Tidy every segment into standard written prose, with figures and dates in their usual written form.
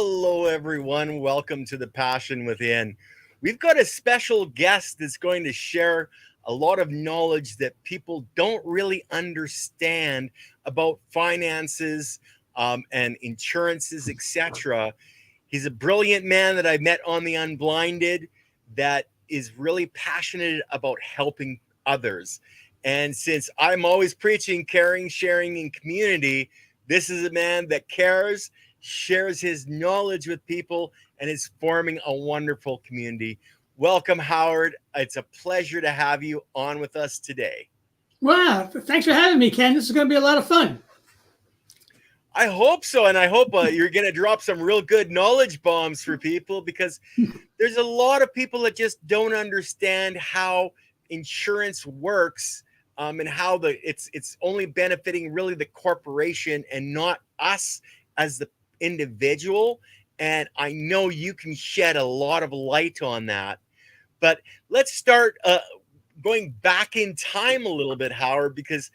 Hello, everyone. Welcome to the Passion Within. We've got a special guest that's going to share a lot of knowledge that people don't really understand about finances and insurances, etc. He's a brilliant man that I met on the Unblinded that is really passionate about helping others. And since I'm always preaching caring, sharing, and community, this is a man that cares, shares his knowledge with people, and is forming a wonderful community. Welcome, Howard. It's a pleasure to have you on with us today. Wow. Thanks for having me, Ken. This is going to be a lot of fun. I hope so. And I hope you're going to drop some real good knowledge bombs for people, because there's a lot of people that just don't understand how insurance works, and how it's only benefiting really the corporation and not us as the individual. And I know you can shed a lot of light on that. But let's start going back in time a little bit, Howard, because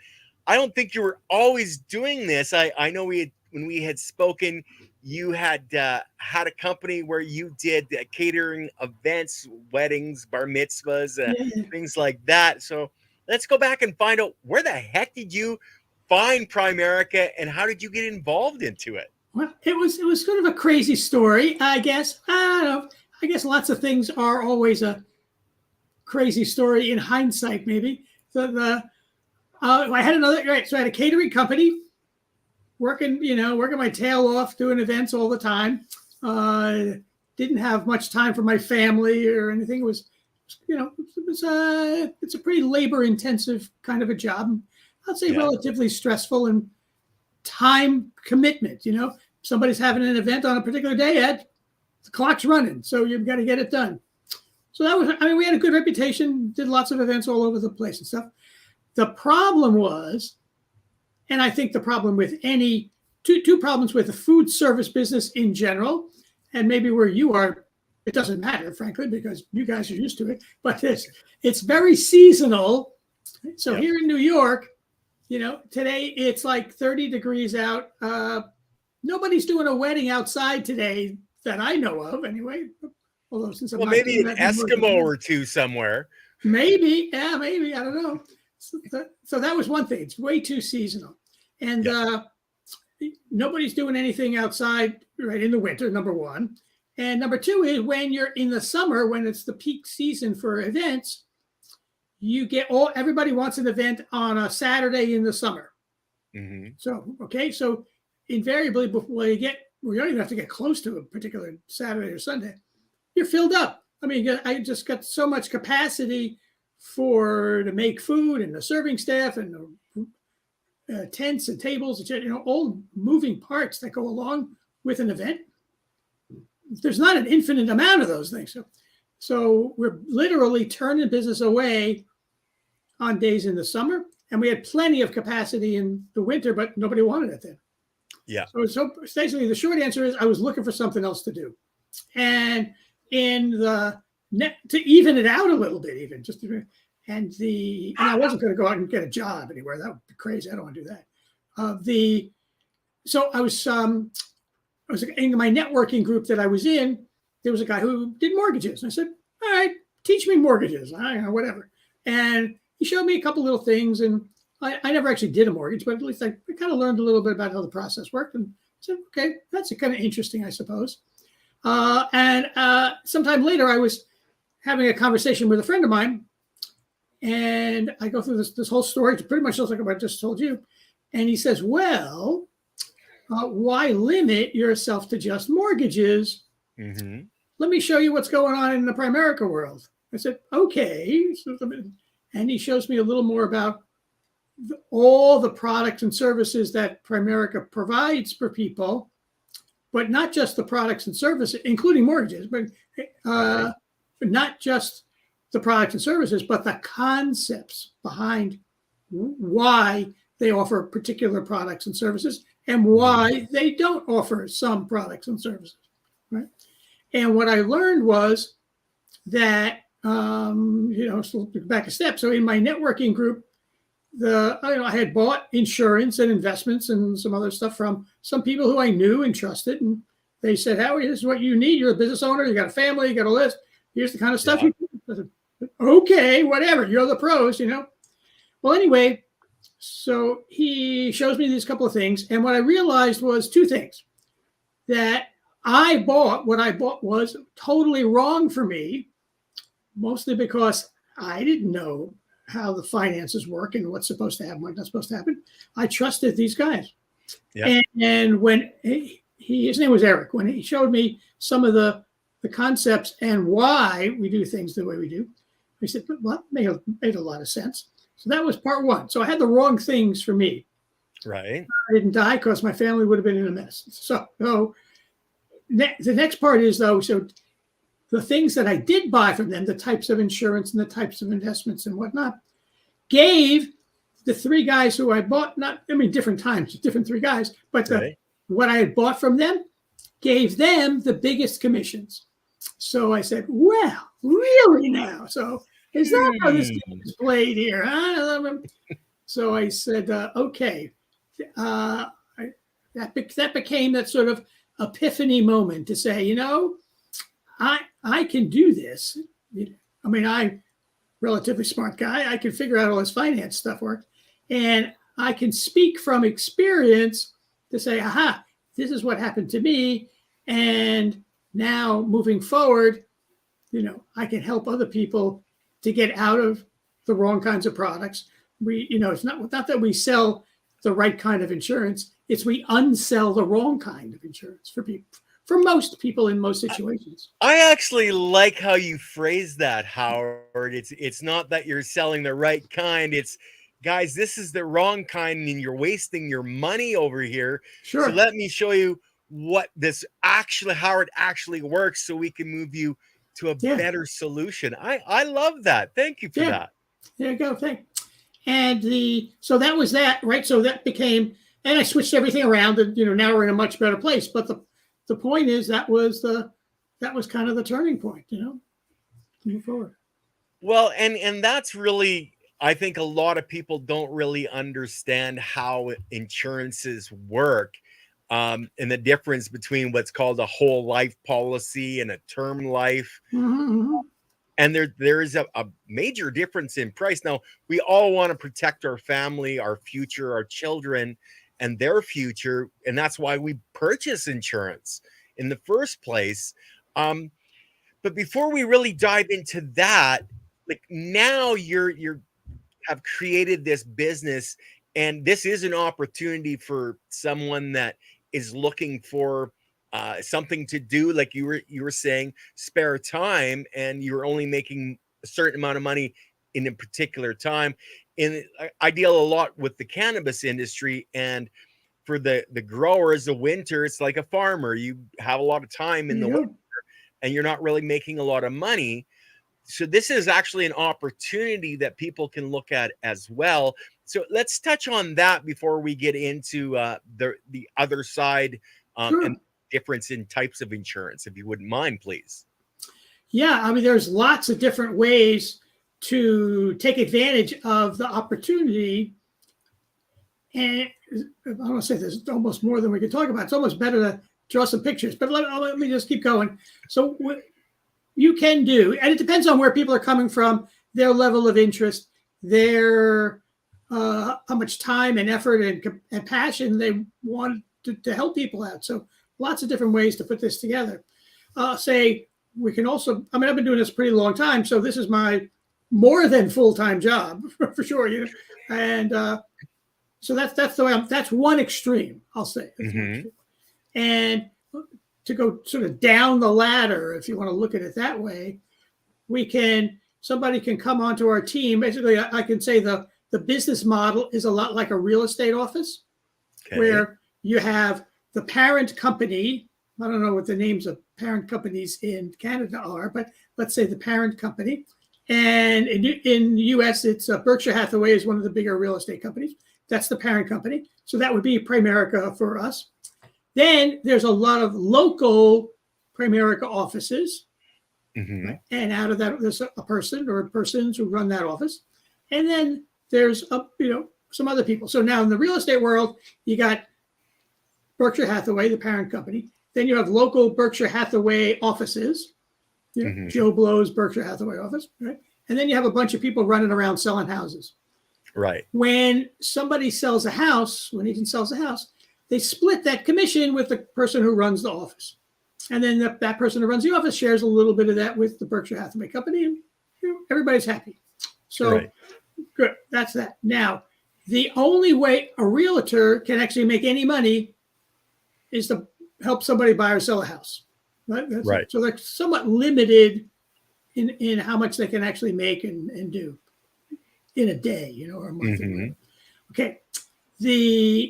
I don't think you were always doing this. I know when we had spoken, you had had a company where you did catering events, weddings, bar mitzvahs, things like that. So let's go back and find out, where the heck did you find Primerica and how did you get involved into it? Well, it was sort of a crazy story, I guess. I don't know. I guess lots of things are always a crazy story in hindsight, maybe. So I had so I had a catering company, working my tail off, doing events all the time. Didn't have much time for my family or anything. It's a pretty labor intensive kind of a job. I'd say relatively stressful and time commitment. Somebody's having an event on a particular day, Ed, the clock's running, so you've got to get it done. So we had a good reputation, did lots of events all over the place and stuff. The problem was, and I think the problem with two problems with the food service business in general, and maybe where you are, it doesn't matter, frankly, because you guys are used to it, but it's very seasonal. So here in New York, today it's like 30 degrees out. Nobody's doing a wedding outside today that I know of, anyway. Although maybe an Eskimo or two somewhere. Maybe, maybe, I don't know. So that was one thing. It's way too seasonal, and nobody's doing anything outside right in the winter. Number one, and number two is when you're in the summer, when it's the peak season for events, you get everybody wants an event on a Saturday in the summer. Mm-hmm. So invariably, before you don't even have to get close to a particular Saturday or Sunday, you're filled up. I mean, I just got so much capacity to make food, and the serving staff, and the tents and tables, all moving parts that go along with an event. There's not an infinite amount of those things. So we're literally turning business away on days in the summer, and we had plenty of capacity in the winter, but nobody wanted it then. Yeah. So basically, the short answer is I was looking for something else to do, and to even it out a little bit, and I wasn't going to go out and get a job anywhere. That would be crazy. I don't want to do that. So I was in my networking group that I was in. There was a guy who did mortgages, and I said, "All right, teach me mortgages." I don't know, whatever. And he showed me a couple little things, and I never actually did a mortgage, but at least I kind of learned a little bit about how the process worked, and said, "Okay, that's kind of interesting, I suppose." And sometime later, I was having a conversation with a friend of mine, and I go through this whole story, pretty much like what I just told you. And he says, "Well, why limit yourself to just mortgages? Mm-hmm. Let me show you what's going on in the Primerica world." I said, "Okay." And he shows me a little more about all the products and services that Primerica provides for people, but not just the products and services, including mortgages, but not just the products and services, but the concepts behind why they offer particular products and services and why they don't offer some products and services, right? And what I learned was that, so back a step. So in my networking group, I had bought insurance and investments and some other stuff from some people who I knew and trusted, and They said, Howie, this is what you need. You're a business owner. You got a family. You got a list. Here's the kind of stuff Yeah. you do. I said, okay, whatever. You're the pros, you know. Well, anyway, so he shows me these couple of things. And what I realized was two things. That what I bought was totally wrong for me, mostly because I didn't know how the finances work and what's supposed to happen, what's not supposed to happen. I trusted these guys. Yeah. And when his name was Eric, when he showed me some of the concepts and why we do things the way we do, I said, well, that made a lot of sense. So that was part one. So I had the wrong things for me. Right. I didn't die because my family would have been in a mess. So the next part is, though, so the things that I did buy from them, the types of insurance and the types of investments and whatnot, gave the three guys who I bought, different times, different three guys, but what I had bought from them gave them the biggest commissions. So I said, well, really now? So is that how this game is played here? Huh? So I said, okay. That became that sort of epiphany moment to say, I can do this. I mean, I'm relatively smart guy. I can figure out all this finance stuff works. And I can speak from experience to say, aha, this is what happened to me. And now moving forward, I can help other people to get out of the wrong kinds of products. It's not that we sell the right kind of insurance. It's we unsell the wrong kind of insurance for people, for most people in most situations. I actually like how you phrase that, Howard. It's not that you're selling the right kind. It's, guys, this is the wrong kind and you're wasting your money over here. Sure. So let me show you how it actually works so we can move you to a better solution. I love that. Thank you for that. There you go. Thanks. And so that was that, right? So that became, and I switched everything around and, now we're in a much better place. But the point is that was kind of the turning point, move forward. Well, and that's really, I think a lot of people don't really understand how insurances work, and the difference between what's called a whole life policy and a term life. Mm-hmm. And there is a major difference in price. Now, we all want to protect our family, our future, our children, and their future. And that's why we purchase insurance in the first place. But before we really dive into that, like now you have created this business, and this is an opportunity for someone that is looking for something to do, like you were saying, spare time, and you're only making a certain amount of money in a particular time. And I deal a lot with the cannabis industry, and for the growers, the winter, it's like a farmer. You have a lot of time in the winter, and you're not really making a lot of money. So this is actually an opportunity that people can look at as well. So let's touch on that before we get into the other side and difference in types of insurance, if you wouldn't mind, please. Yeah, I mean, there's lots of different ways to take advantage of the opportunity. And I don't want to say there's almost more than we can talk about. It's almost better to draw some pictures, but let me just keep going. So what you can do, and it depends on where people are coming from, their level of interest, their how much time and effort and passion they want to help people out. So lots of different ways to put this together. Say we can also, I've been doing this a pretty long time, so this is my more than full-time job for sure. And so that's the way that's one extreme, I'll say. Mm-hmm. And to go sort of down the ladder, if you want to look at it that way, somebody can come onto our team. Basically, I can say the business model is a lot like a real estate office, where you have the parent company. I don't know what the names of parent companies in Canada are, but let's say the parent company. And in the US, it's Berkshire Hathaway is one of the bigger real estate companies. That's the parent company. So that would be Primerica for us. Then there's a lot of local Primerica offices. Mm-hmm. Right? And out of that, there's a person or persons who run that office. And then there's some other people. So now in the real estate world, you got Berkshire Hathaway, the parent company. Then you have local Berkshire Hathaway offices, Joe Blow's Berkshire Hathaway office, right? And then you have a bunch of people running around selling houses. Right. When somebody sells a house, when agent sells a house, they split that commission with the person who runs the office. And then that person who runs the office shares a little bit of that with the Berkshire Hathaway company, and everybody's happy. So good, that's that. Now, the only way a realtor can actually make any money is to help somebody buy or sell a house. Right. So they're somewhat limited in how much they can actually make and do in a day, or a month. Okay.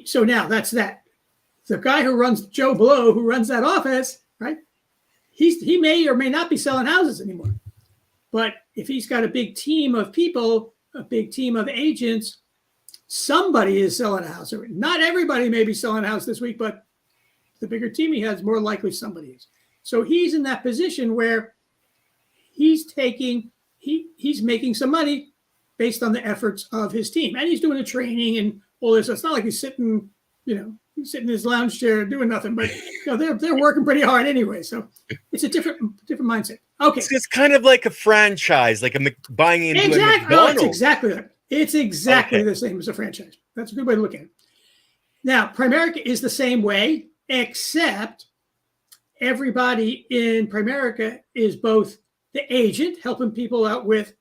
So now that's that. The guy who runs Joe Blow, who runs that office, right? He may or may not be selling houses anymore. But if he's got a big team of people, a big team of agents, somebody is selling a house. Not everybody may be selling a house this week, but the bigger team he has, more likely somebody is. So he's in that position where he's making some money based on the efforts of his team. And he's doing the training and all this. So it's not like he's sitting, sitting in his lounge chair doing nothing, but they're working pretty hard anyway. So it's a different mindset. Okay. It's kind of like a franchise, like buying into a McDonald's. Oh, it's exactly that. It's exactly the same as a franchise. That's a good way to look at it. Now, Primerica is the same way, except everybody in Primerica is both the agent helping people out with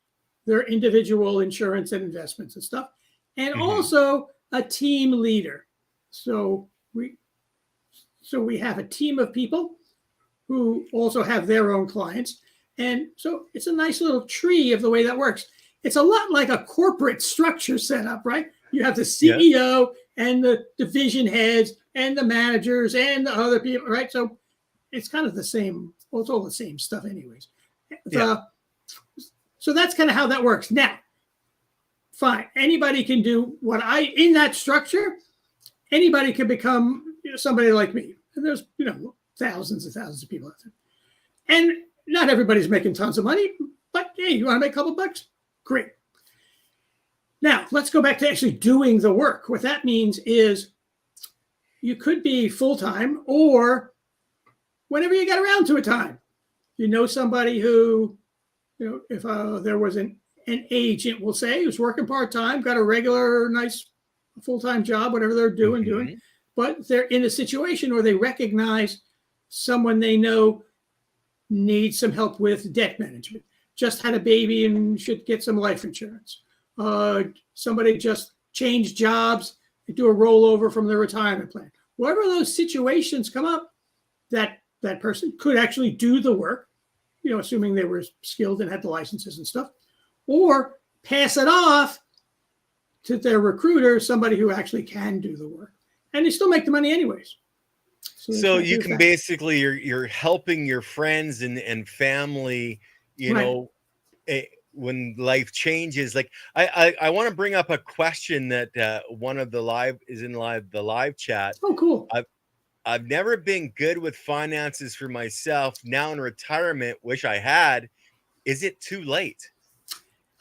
their individual insurance and investments and stuff, and also a team leader. So we have a team of people who also have their own clients. And so it's a nice little tree of the way that works. It's a lot like a corporate structure set up, right? You have the CEO and the division heads and the managers and the other people, right? So it's kind of the same. Well, it's all the same stuff anyways. So that's kind of how that works. Now, fine. Anybody can do in that structure, anybody can become somebody like me. And there's, thousands and thousands of people out there. And not everybody's making tons of money, but hey, you want to make a couple bucks? Great. Now, let's go back to actually doing the work. What that means is you could be full-time or whenever you get around to a time. Somebody who, if there was an agent, we'll say, who's working part-time, got a regular, nice full-time job, whatever they're doing, but they're in a situation where they recognize someone they know needs some help with debt management, just had a baby and should get some life insurance. Somebody just changed jobs, they do a rollover from their retirement plan. Wherever those situations come up, that person could actually do the work, assuming they were skilled and had the licenses and stuff, or pass it off to their recruiter, somebody who actually can do the work. And they still make the money anyways. So you can basically, you're helping your friends and family, when life changes. Like I want to bring up a question that one of the live chat. Oh, cool. I've never been good with finances for myself. Now in retirement, wish I had. Is it too late?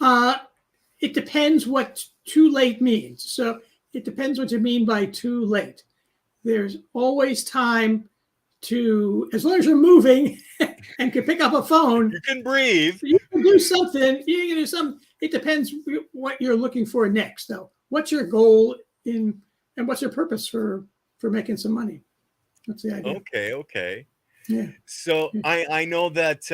It depends what too late means. So it depends what you mean by too late. There's always time to, as long as you're moving and can pick up a phone. You can breathe. You can do something. You can do something. It depends what you're looking for next, though. What's your goal and what's your purpose for making some money? That's the idea. Okay. Yeah. So I know that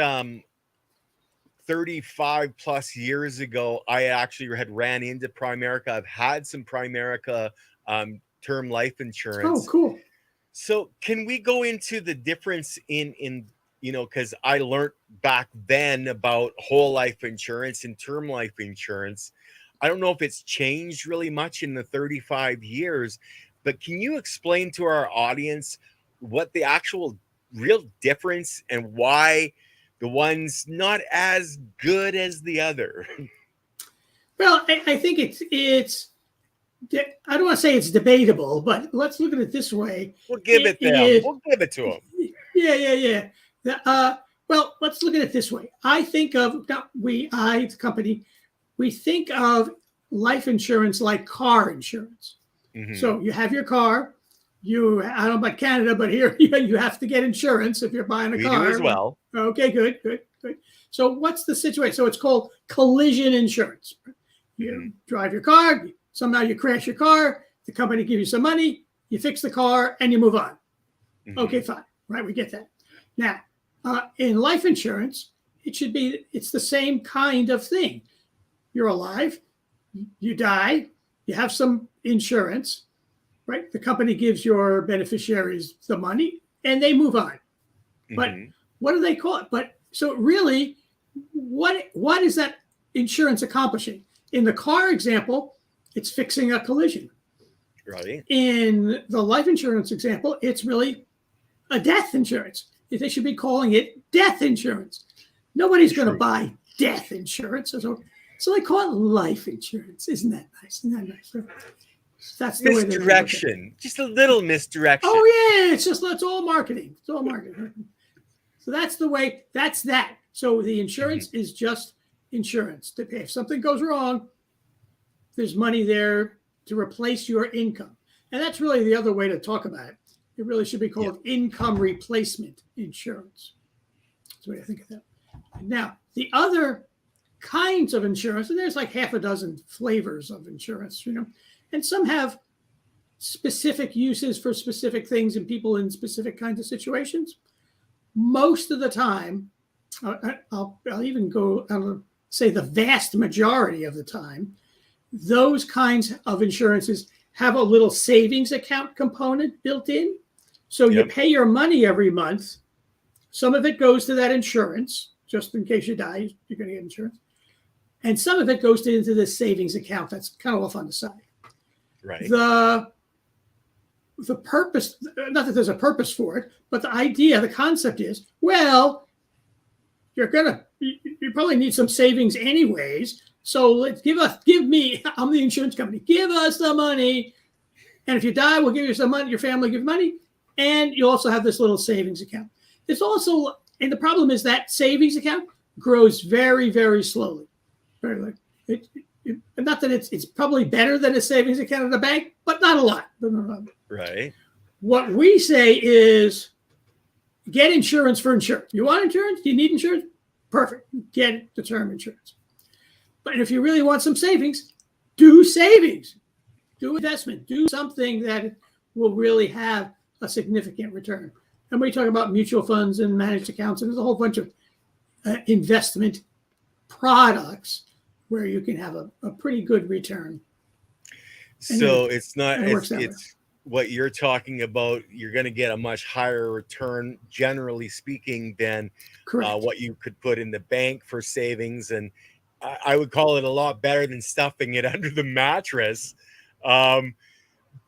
35 plus years ago, I actually had ran into Primerica. I've had some Primerica term life insurance. Oh, cool. So can we go into the difference in because I learned back then about whole life insurance and term life insurance. I don't know if it's changed really much in the 35 years, but can you explain to our audience what the actual real difference and why the one's not as good as the other? Well, I think it's I don't want to say it's debatable, but let's look at it this way. We'll give it them. We'll give it to them. Yeah. Well, let's look at it this way. I think of the company, we think of life insurance like car insurance. So you have your car, I don't know about Canada, but here you have to get insurance if you're buying a We car. do as well. Okay, good. So what's the situation? So it's called collision insurance. You drive your car, somehow you crash your car, the company gives you some money, you fix the car, and you move on. Okay, fine. Right, we get that. Now, in life insurance, it's the same kind of thing. You're alive, you die, you have some insurance, right? The company gives your beneficiaries the money and they move on. But what do they call it? But so really, what is that insurance accomplishing? In the car example, it's fixing a collision. Right. In the life insurance example, it's really a death insurance. They should be calling it death insurance. Nobody's going to buy death insurance. So they call it life insurance. Isn't that nice? That's the misdirection. Just a little misdirection. Oh yeah, it's all marketing. It's all marketing. So that's the way. That's that. So the insurance is just insurance to pay. If something goes wrong, there's money there to replace your income. And that's really the other way to talk about it. It really should be called income replacement insurance. That's the way I think of that. Now, the other kinds of insurance, and there's like half a dozen flavors of insurance, and some have specific uses for specific things and people in specific kinds of situations. Most of the time, I'll even go and say the vast majority of the time, those kinds of insurances have a little savings account component built in. So you pay your money every month. Some of it goes to that insurance, just in case you die, you're going to get insurance. And some of it goes into this savings account that's kind of off on the side. Right. The purpose, not that there's a purpose for it, but the idea, the concept is, well, you probably need some savings anyways. So let's give me, I'm the insurance company, give us the money. And if you die, we'll give you some money, your family give money. And you also have this little savings account. It's also, and the problem is that savings account grows very, very slowly. Not that it's probably better than a savings account at a bank, but not a lot. Right. What we say is get insurance for insurance. You want insurance? Do you need insurance? Perfect. Get the term insurance. But if you really want some savings, do savings. Do investment. Do something that will really have a significant return. And we talk about mutual funds and managed accounts, and there's a whole bunch of investment products where you can have a pretty good return. So it's what you're talking about. You're going to get a much higher return, generally speaking, than what you could put in the bank for savings. And I would call it a lot better than stuffing it under the mattress.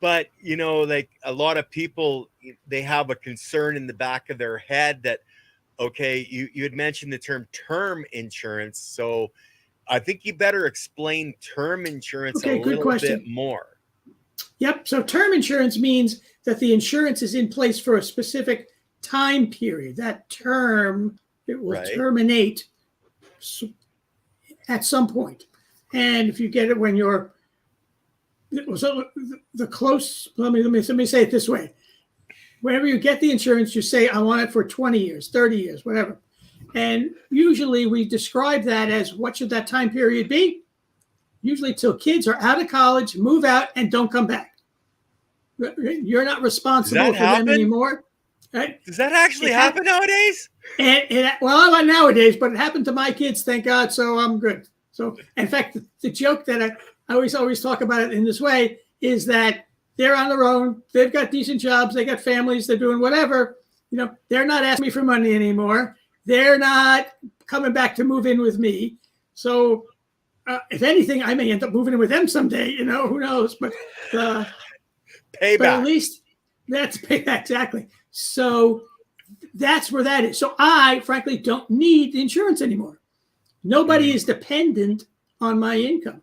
But, like a lot of people, they have a concern in the back of their head that, okay, you had mentioned the term term insurance. So I think you better explain term insurance a little bit more. Yep. So term insurance means that the insurance is in place for a specific time period. That term, it will terminate at some point. And if you get it when you're, so the close, let me say it this way. Whenever you get the insurance, you say, I want it for 20 years, 30 years, whatever. And usually we describe that as what should that time period be? Usually till kids are out of college, move out, and don't come back. You're not responsible for them anymore. Right? Does that actually happen nowadays? Well, not nowadays, but it happened to my kids, thank God, so I'm good. So, in fact, the joke that I always talk about it in this way is that they're on their own. They've got decent jobs. They got families. They're doing whatever. They're not asking me for money anymore. They're not coming back to move in with me. So if anything, I may end up moving in with them someday, who knows? But payback. But at least that's payback, exactly. So that's where that is. So I, frankly, don't need insurance anymore. Nobody is dependent on my income.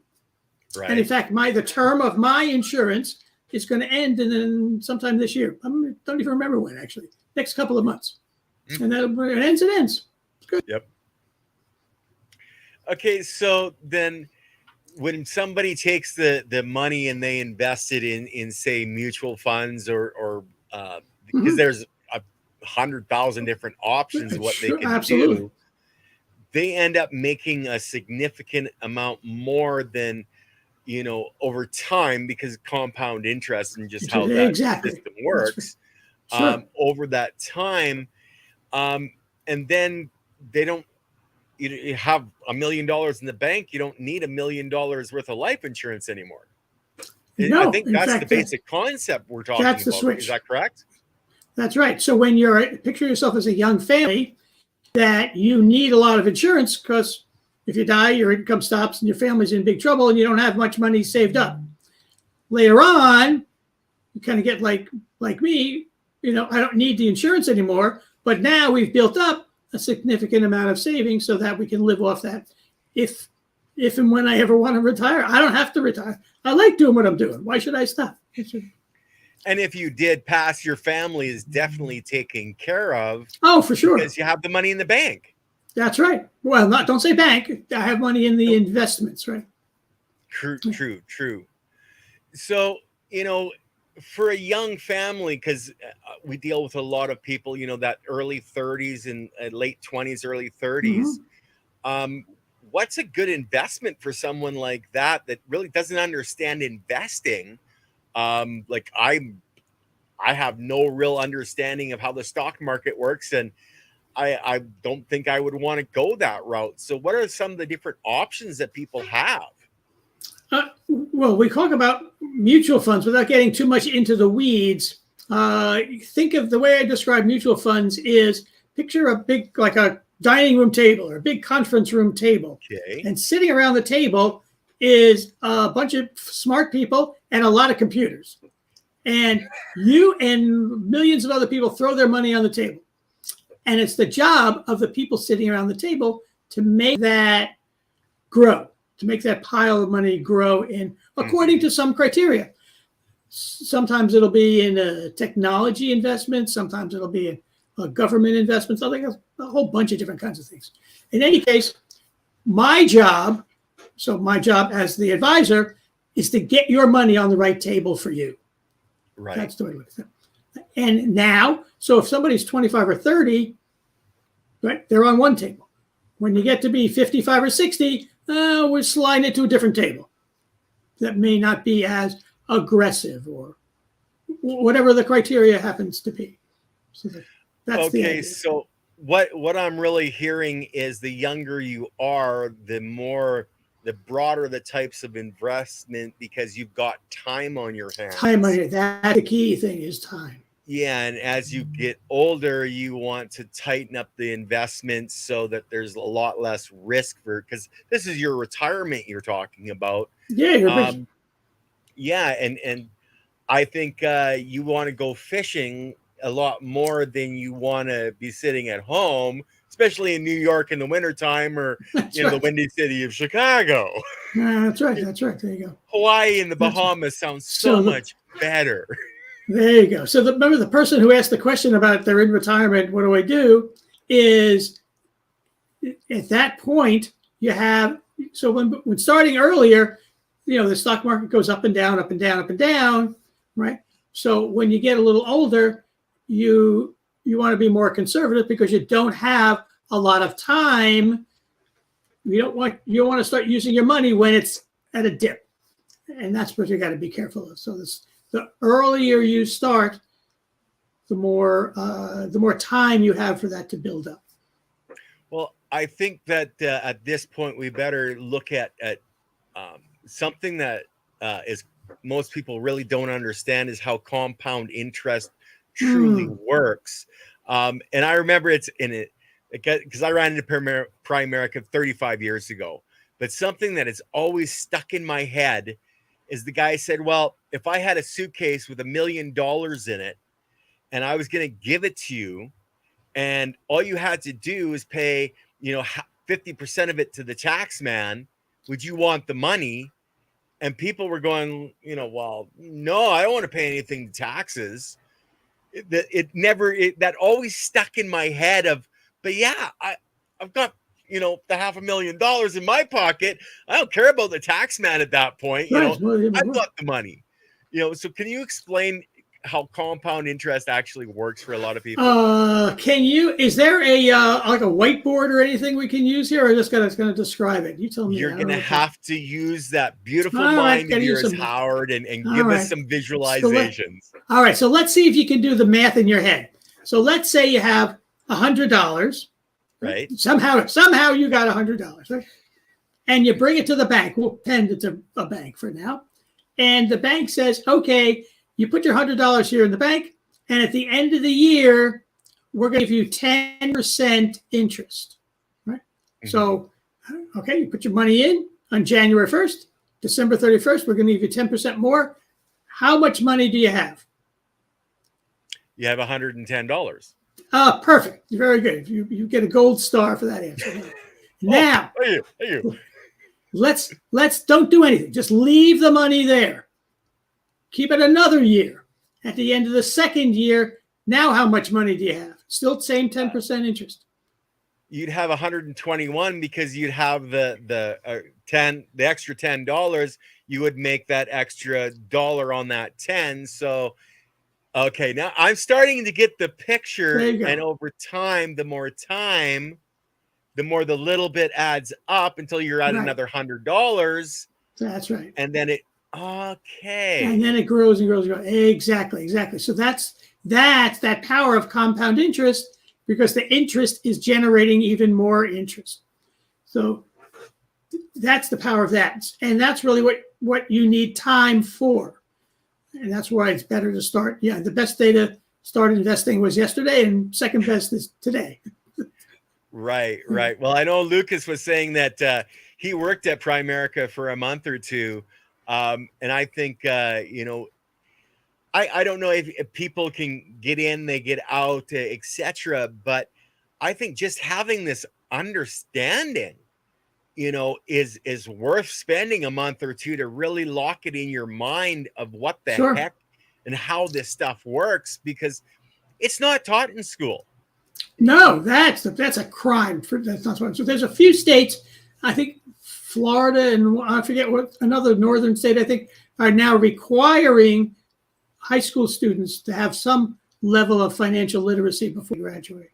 Right. And in fact, the term of my insurance is going to end in sometime this year. I don't even remember when, actually. Next couple of months. And then it ends. It's good. Yep. Okay, so then when somebody takes the money and they invest it in say mutual funds or because Mhm. there's 100,000 different options what they Sure, can absolutely. do, they end up making a significant amount more than over time because compound interest and just how that Exactly. system That's right. works Sure. over that time. And then they don't you have $1 million in the bank, you don't need $1 million worth of life insurance anymore. I No, think in that's the fact, basic concept we're talking that's the about. Is switch. that correct? That's right. So when you're picture yourself as a young family, that you need a lot of insurance because if you die, your income stops and your family's in big trouble and you don't have much money saved up. Later on, you kind of get like me, I don't need the insurance anymore, but now we've built up a significant amount of savings so that we can live off that. If and when I ever want to retire, I don't have to retire. I like doing what I'm doing. Why should I stop? And if you did pass, your family is definitely taken care of Oh, for sure. because you have the money in the bank. That's right. Well, don't say bank. I have money in the investments, right? True. So, for a young family, because we deal with a lot of people, that early 30s and late 20s, early 30s. Mm-hmm. Um, what's a good investment for someone like that really doesn't understand investing? Like I have no real understanding of how the stock market works, and I don't think I would want to go that route. So, what are some of the different options that people have? Well, we talk about mutual funds without getting too much into the weeds. Think of the way I describe mutual funds is picture a big, like a dining room table or a big conference room table. Okay. And sitting around the table is a bunch of smart people and a lot of computers. And you and millions of other people throw their money on the table. And it's the job of the people sitting around the table to make that grow, to make that pile of money grow in according to some criteria. Sometimes it'll be in a technology investment. Sometimes it'll be in a government investment. So like a whole bunch of different kinds of things. In any case, my job as the advisor is to get your money on the right table for you. Right. That's the way to look at it. And now, so if somebody's 25 or 30, right, they're on one table. When you get to be 55 or 60, we're sliding it to a different table that may not be as aggressive or whatever the criteria happens to be. So that's the idea. So what I'm really hearing is the younger you are, the broader the types of investment because you've got time on your hands. Time on it. That's the key thing is time. Yeah, and as you get older, you want to tighten up the investments so that there's a lot less risk because this is your retirement you're talking about. Yeah, you're yeah, and I think you want to go fishing a lot more than you want to be sitting at home, especially in New York in the wintertime or the windy city of Chicago. That's right. There you go. Hawaii and the Bahamas sounds so much better. There you go. So remember the person who asked the question about they're in retirement, what do I do? Is at that point you have, so when starting earlier, the stock market goes up and down, up and down, up and down, right? So when you get a little older, you want to be more conservative because you don't have a lot of time. You want to start using your money when it's at a dip. And that's what you got to be careful of. So the earlier you start, the more time you have for that to build up. Well, I think that at this point we better look at something that is most people really don't understand is how compound interest truly works. And I remember it's in it because I ran into Primerica 35 years ago. But something that has always stuck in my head is the guy said, well, if I had a suitcase with $1 million in it and I was going to give it to you and all you had to do is pay, 50% of it to the tax man, would you want the money? And people were going, well, no, I don't want to pay anything to taxes. That always stuck in my head but yeah, I've got the $500,000 in my pocket. I don't care about the tax man at that point. Right. I've got the money. So can you explain how compound interest actually works for a lot of people? Is there a like a whiteboard or anything we can use here, or just gonna describe it? You tell me. You're gonna have to use that beautiful All right, mind of gotta use yours, some- Howard, and All give right. us some visualizations. All right, so let's see if you can do the math in your head. So let's say you have $100. Right. Somehow you got $100, right? And you bring it to the bank. We'll pretend it's a bank for now. And the bank says, okay, you put your $100 here in the bank, and at the end of the year, we're going to give you 10% interest, right? Mm-hmm. So, okay, you put your money in on January 1st, December 31st, we're going to give you 10% more. How much money do you have? You have $110. Perfect. Very good. You get a gold star for that answer. Now, thank you. Let's don't do anything. Just leave the money there. Keep it another year. At the end of the second year, now how much money do you have? Still the same 10% interest. You'd have 121 because you'd have the extra $10. You would make that extra dollar on that 10. So, okay, now I'm starting to get the picture. And over time, the more the little bit adds up until you're at another $100. That's right. And then okay. And then it grows and grows and grows. Exactly. So that's that power of compound interest, because the interest is generating even more interest. So that's the power of that. And that's really what you need time for. And that's why it's better to start. Yeah, the best day to start investing was yesterday, and second best is today. Right. Well, I know Lucas was saying that he worked at Primerica for a month or two. And I think, I don't know if people can get in, they get out, etc. But I think just having this understanding, is worth spending a month or two to really lock it in your mind of what the heck and how this stuff works, because it's not taught in school. No, that's a crime. That's not what. So there's a few states, I think Florida and I forget what another northern state, I think, are now requiring high school students to have some level of financial literacy before they graduate.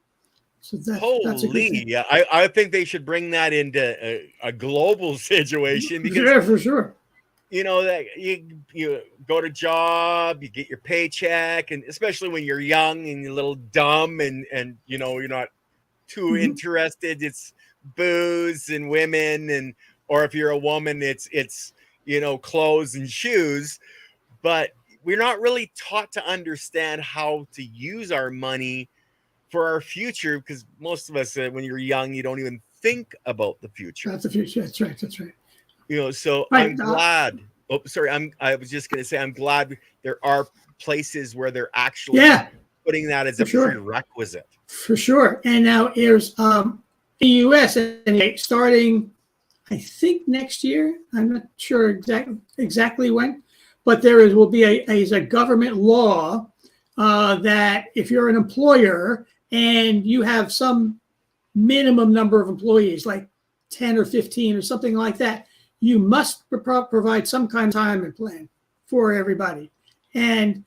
So that's a good thing. Yeah, I think they should bring that into a global situation, because yeah, for sure. That you go to job, you get your paycheck, and especially when you're young and you're a little dumb and you're not too interested, it's booze and women, or if you're a woman, it's clothes and shoes. But we're not really taught to understand how to use our money for our future, because most of us, when you're young, you don't even think about the future. That's the future. That's right. So right. I'm glad. Oh, sorry. I was just going to say, I'm glad there are places where they're actually putting that as a prerequisite. For sure. And now there's the U.S. anyway, starting, I think next year. I'm not sure exactly when, but will be a government law that if you're an employer and you have some minimum number of employees, like 10 or 15 or something like that, you must provide some kind of retirement plan for everybody. And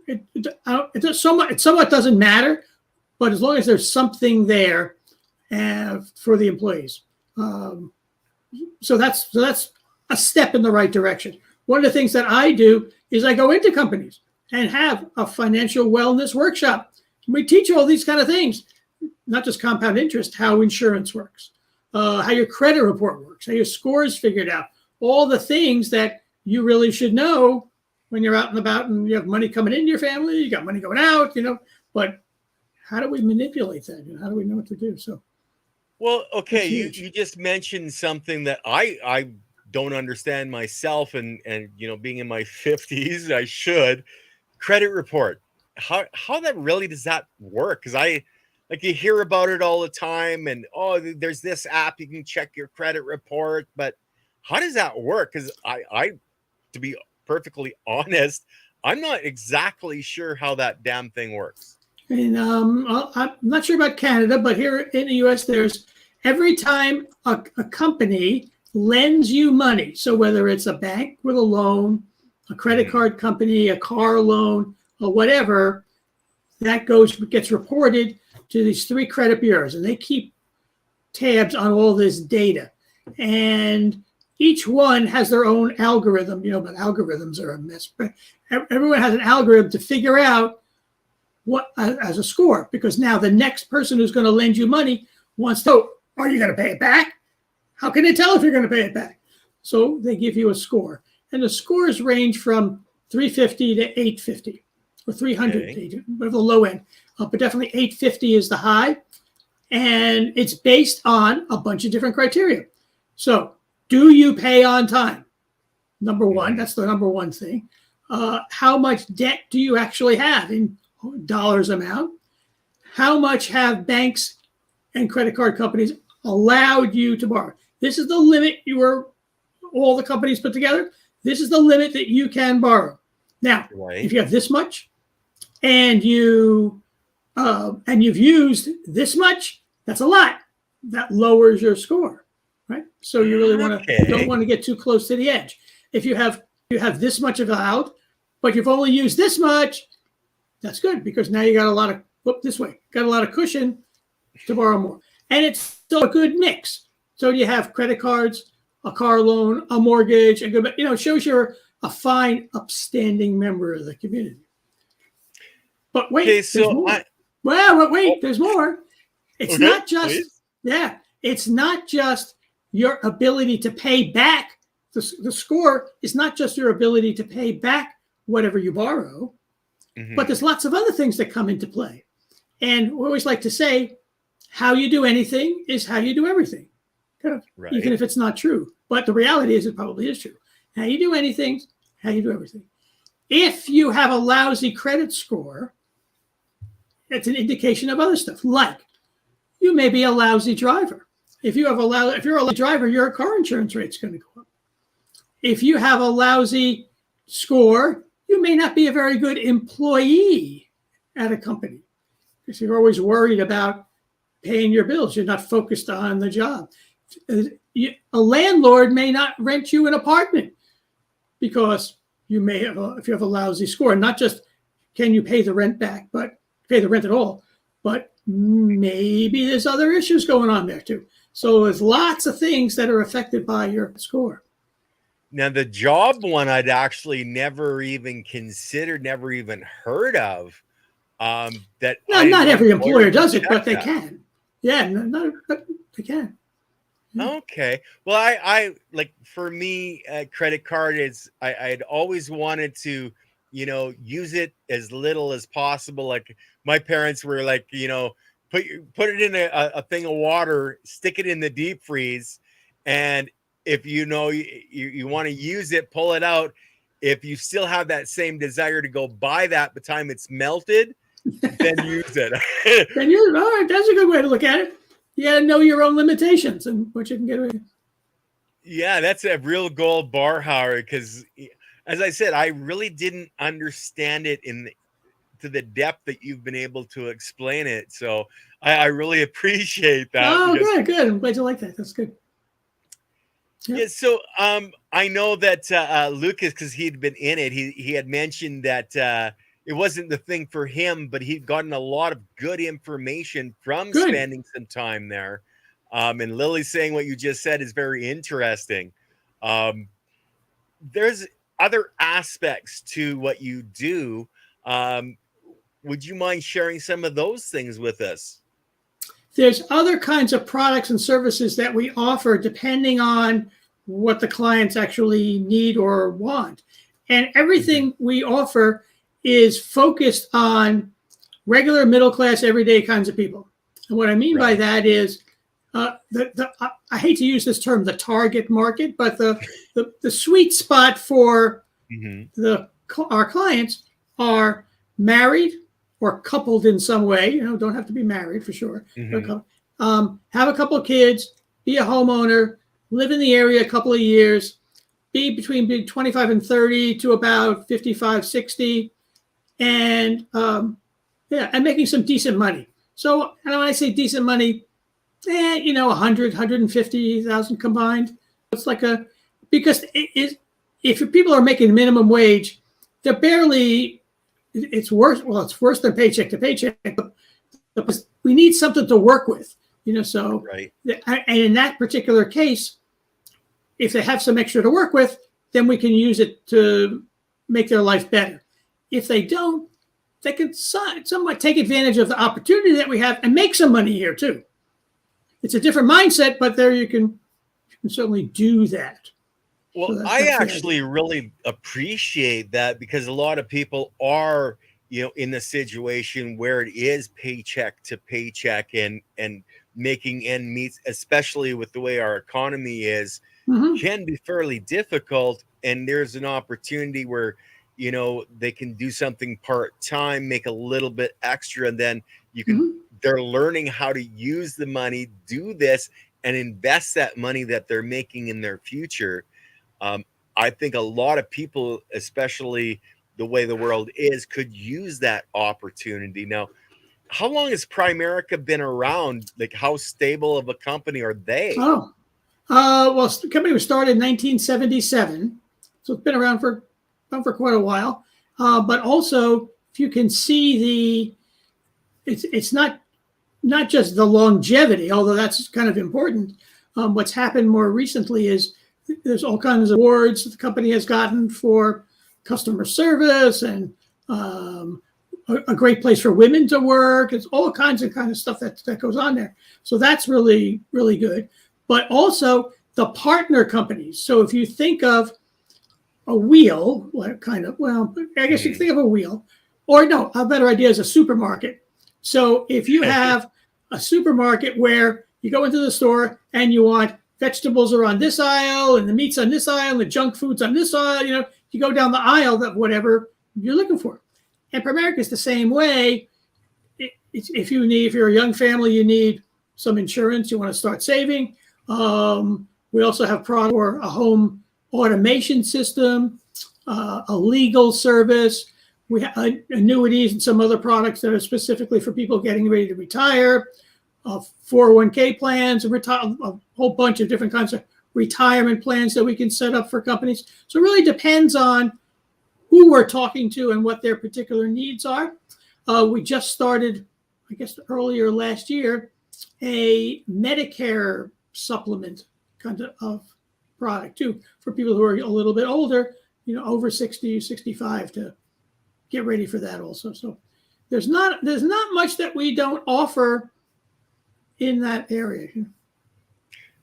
it somewhat doesn't matter, but as long as there's something there for the employees. So that's a step in the right direction. One of the things that I do is I go into companies and have a financial wellness workshop. We teach all these kind of things, not just compound interest, how insurance works, how your credit report works, how your score is figured out, all the things that you really should know when you're out and about and you have money coming into your family, you got money going out, but how do we manipulate that? How do we know what to do? So, well, okay, you just mentioned something that I don't understand myself, and being in my 50s, I should. Credit report. How that really does that work? Because you hear about it all the time, and there's this app you can check your credit report, but how does that work? Because I to be perfectly honest, I'm not exactly sure how that damn thing works. And I'm not sure about Canada, but here in the U.S. there's every time a company lends you money, so whether it's a bank with a loan, a credit card company, a car loan, or whatever, that gets reported to these 3 credit bureaus, and they keep tabs on all this data. And each one has their own algorithm, but algorithms are a mess. But everyone has an algorithm to figure out what as a score, because now the next person who's going to lend you money wants to know, are you going to pay it back? How can they tell if you're going to pay it back? So they give you a score. And the scores range from 350 to 850 or 300, okay, the low end. But definitely 850 is the high. And it's based on a bunch of different criteria. So do you pay on time? Number one, that's the number one thing. How much debt do you actually have in dollars amount? How much have banks and credit card companies allowed you to borrow? This is the limit all the companies put together. This is the limit that you can borrow. Now, if you have this much and you've used this much, that's a lot. That lowers your score, right? So you really don't want to get too close to the edge. If you have this much allowed, but you've only used this much, that's good, because now you got a lot of cushion to borrow more. And it's still a good mix. So you have credit cards, a car loan, a mortgage, it shows you're a fine, upstanding member of the community. But wait, there's more. There's more. It's not just, it's not just your ability to pay back. The score is not just your ability to pay back whatever you borrow, but there's lots of other things that come into play. And we always like to say, how you do anything is how you do everything, even if it's not true. But the reality is it probably is true. How you do anything, how you do everything. If you have a lousy credit score, it's an indication of other stuff, like you may be a lousy driver. If you're a lousy driver, your car insurance rate's going to go up. If you have a lousy score, you may not be a very good employee at a company, because you're always worried about paying your bills. You're not focused on the job. A landlord may not rent you an apartment because if you have a lousy score. Not just can you pay the rent back, but pay the rent at all, but maybe there's other issues going on there too. So there's lots of things that are affected by your score. Now, the job one I'd actually never even considered, never even heard of. Not every employer does it, but they can. Yeah, but they can. Okay. Well, I like, for me, credit card is, I'd always wanted to, use it as little as possible. Like my parents were like, put it in a thing of water, stick it in the deep freeze, and if you want to use it, pull it out. If you still have that same desire to go buy that by the time it's melted, then use it. Then all right. That's a good way to look at it. You got to know your own limitations and what you can get away with. Yeah, that's a real gold bar, Howard, because as I said, I really didn't understand it to the depth that you've been able to explain it. So I really appreciate that. Oh, good. I'm glad you like that. That's good. Yep. Yeah, so I know that Lucas, because he'd been in it, he had mentioned that it wasn't the thing for him, but he'd gotten a lot of good information from spending some time there. And Lily saying what you just said is very interesting. There's other aspects to what you do. Would you mind sharing some of those things with us? There's other kinds of products and services that we offer depending on what the clients actually need or want. And everything we offer is focused on regular, middle class, everyday kinds of people. And what I mean by that is, I hate to use this term, the target market, but the sweet spot for our clients are married or coupled in some way. Don't have to be married for sure. Have a couple of kids, be a homeowner, live in the area a couple of years, be between 25 and 30 to about 55, 60, and making some decent money. So, and when I say decent money, 100, 150,000 combined. It's like because if people are making minimum wage, they're barely, it's worse. Well, it's worse than paycheck to paycheck, but we need something to work with, so, Right. And in that particular case, if they have some extra to work with, then we can use it to make their life better. If they don't, they can somewhat take advantage of the opportunity that we have and make some money here too. It's a different mindset, but there you can certainly do that. Well, So I that's actually really appreciate that, because a lot of people are, in the situation where it is paycheck to paycheck and making end meets, especially with the way our economy is, can be fairly difficult. And there's an opportunity where, they can do something part-time, make a little bit extra, and then they're learning how to use the money, do this, and invest that money that they're making in their future. I think a lot of people, especially the way the world is, could use that opportunity. Now, how long has Primerica been around? Like, how stable of a company are they? Well, the company was started in 1977, so it's been around for quite a while. But also, if you can see it's not just the longevity, although that's kind of important. What's happened more recently is there's all kinds of awards the company has gotten for customer service and a great place for women to work. It's all kinds of stuff that goes on there. So that's really, really good. But also the partner companies. So if you think of a wheel, I guess you can think of a wheel, or no, a better idea is a supermarket. So if you have a supermarket where you go into the store and you want vegetables are on this aisle and the meat's on this aisle, and the junk food's on this aisle, you go down the aisle of whatever you're looking for. And Primerica is the same way. If you're a young family, you need some insurance, you want to start saving. We also have product for a home automation system, a legal service. We have annuities and some other products that are specifically for people getting ready to retire, 401k plans, a whole bunch of different kinds of retirement plans that we can set up for companies. So it really depends on who we're talking to and what their particular needs are. We just started, I guess, earlier last year, a Medicare supplement kind of product too, for people who are a little bit older, over 60, 65, to get ready for that also. So there's not much that we don't offer in that area.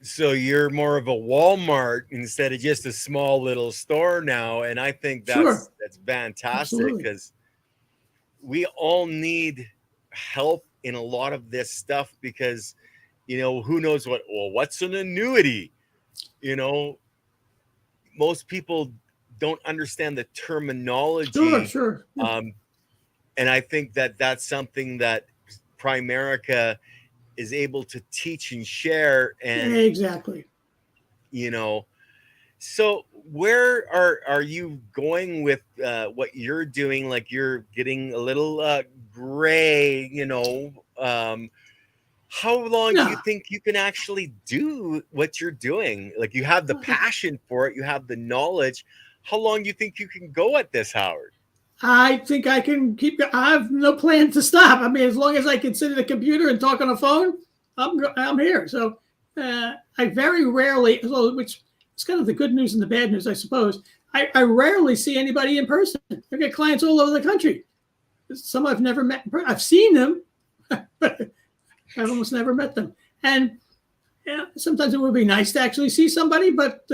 So you're more of a Walmart instead of just a small little store now. And I think that's fantastic, because we all need help in a lot of this stuff, because, who knows what's an annuity? Most people don't understand the terminology. Sure. And I think that's something that Primerica is able to teach and share. And exactly. So where are you going with what you're doing? Like, you're getting a little gray, how long do you think you can actually do what you're doing? Like, you have the passion for it, you have the knowledge. How long do you think you can go at this, Howard? I think I can I have no plan to stop. I mean, as long as I can sit at a computer and talk on a phone, I'm here. So I very rarely, which is kind of the good news and the bad news, I suppose. I rarely see anybody in person. I get clients all over the country. Some I've never met. I've seen them, but I've almost never met them. And sometimes it would be nice to actually see somebody, but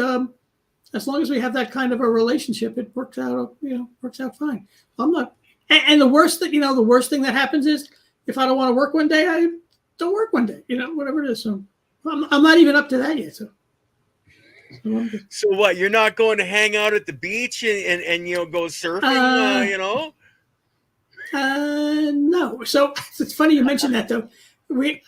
as long as we have that kind of a relationship, it works out. Works out fine. I'm not. And the worst thing that happens is, if I don't want to work one day, I don't work one day. Whatever it is. So I'm not even up to that yet. So what? You're not going to hang out at the beach and go surfing? No. So it's funny you mentioned that, though.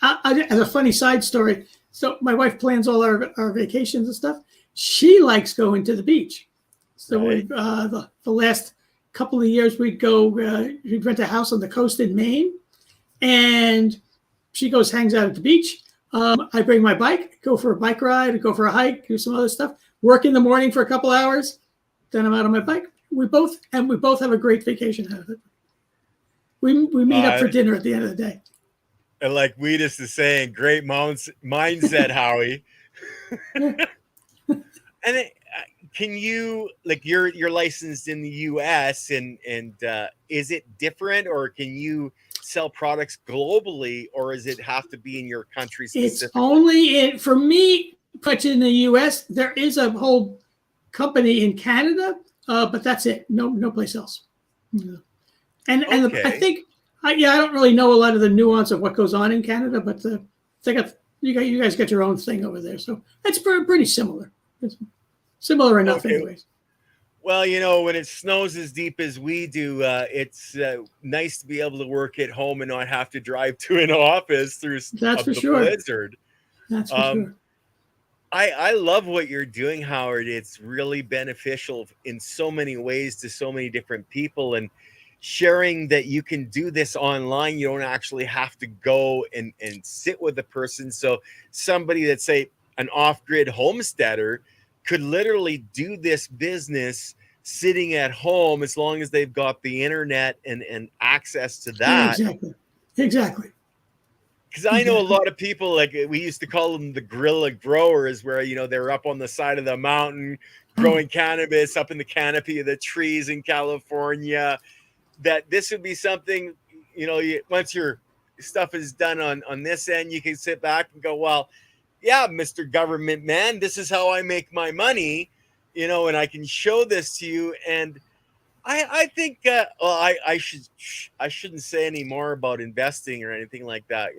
As a funny side story, so my wife plans all our vacations and stuff. She likes going to the beach. So the last couple of years, we'd rent a house on the coast in Maine, and she hangs out at the beach. I bring my bike, go for a bike ride, go for a hike, do some other stuff, work in the morning for a couple hours. Then I'm out on my bike. We both have a great vacation out of it. We meet up for dinner at the end of the day. And like Wheatus is saying, great mindset, Howie. And can you, like, you're licensed in the U.S. and is it different, or can you sell products globally, or does it have to be in your country specifically? It's only for me, but in the U.S. there is a whole company in Canada, but that's it. No place else. And Okay. I think I don't really know a lot of the nuance of what goes on in Canada, but you guys got your own thing over there, so it's pretty similar. It's similar enough, anyways. Well, when it snows as deep as we do, it's nice to be able to work at home and not have to drive to an office through That's for the sure. blizzard. That's for sure. I love what you're doing, Howard. It's really beneficial in so many ways to so many different people, and sharing that you can do this online. You don't actually have to go and sit with a person. So somebody that's, say, an off-grid homesteader could literally do this business sitting at home, as long as they've got the internet and access to that. Exactly. Because I know a lot of people, like, we used to call them the guerrilla growers, where, they're up on the side of the mountain growing cannabis up in the canopy of the trees in California. That this would be something, once your stuff is done on this end, you can sit back and go, well, yeah, Mr. Government man, this is how I make my money, and I can show this to you. And I think, I shouldn't say any more about investing or anything like that.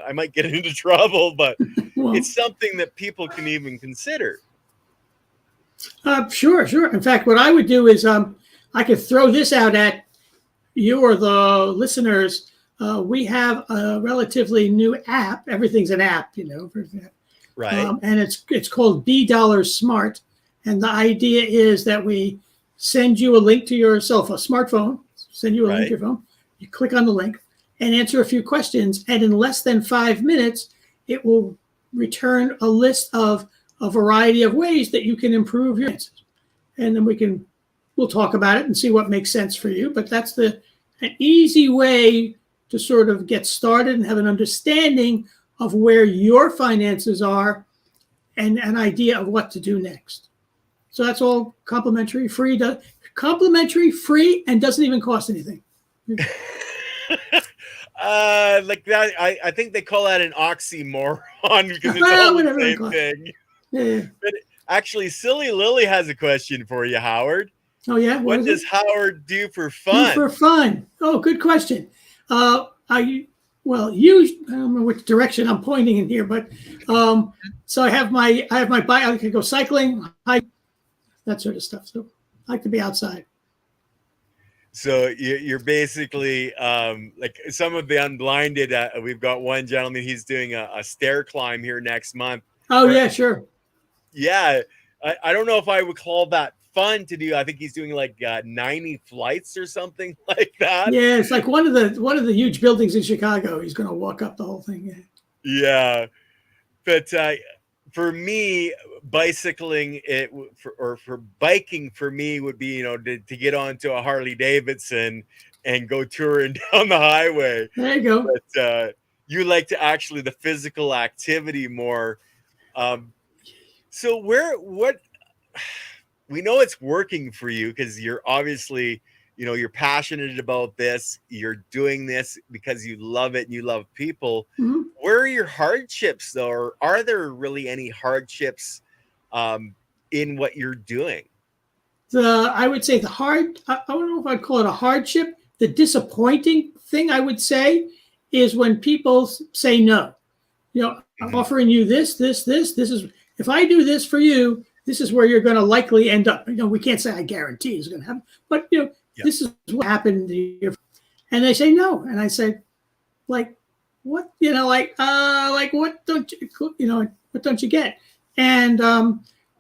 I might get into trouble, but it's something that people can even consider. Sure. In fact, what I would do is I could throw this out at you or the listeners. We have a relatively new app. Everything's an app, Right. And it's called $B Smart. And the idea is that we send you a link to your cell phone, smartphone, send you a link to your phone. You click on the link and answer a few questions. And in less than 5 minutes, it will return a list of a variety of ways that you can improve your answers. And then we'll talk about it and see what makes sense for you. But that's an easy way to sort of get started and have an understanding of where your finances are and an idea of what to do next. So that's all complimentary, free, and doesn't even cost anything. Like that, I think they call that an oxymoron, because it's all the same thing. Yeah. But actually, Silly Lily has a question for you, Howard. Oh yeah, what does Howard do for fun? Oh, good question. I don't know which direction I'm pointing in here, but so I have my bike. I can go cycling, hike, that sort of stuff. So I like to be outside. So you're basically like some of the unblinded. We've got one gentleman. He's doing a stair climb here next month. Oh yeah, sure. Yeah, I don't know if I would call that fun to do. I think he's doing like 90 flights or something like that. Yeah, it's like one of the huge buildings in Chicago. He's going to walk up the whole thing. Yeah, but for me, bicycling for biking for me would be to get onto a Harley Davidson and go touring down the highway. There you go. But you like to actually the physical activity more. So what we know it's working for you, because you're obviously, you're passionate about this. You're doing this because you love it and you love people. Mm-hmm. Where are your hardships, though? Or are there really any hardships in what you're doing? I would say I don't know if I'd call it a hardship. The disappointing thing I would say is when people say no. I'm offering you this is, if I do this for you, this is where you're going to likely end up. We can't say I guarantee it's going to happen, but this is what happened here. And they say no, and I say, like, what? What don't what don't you get? And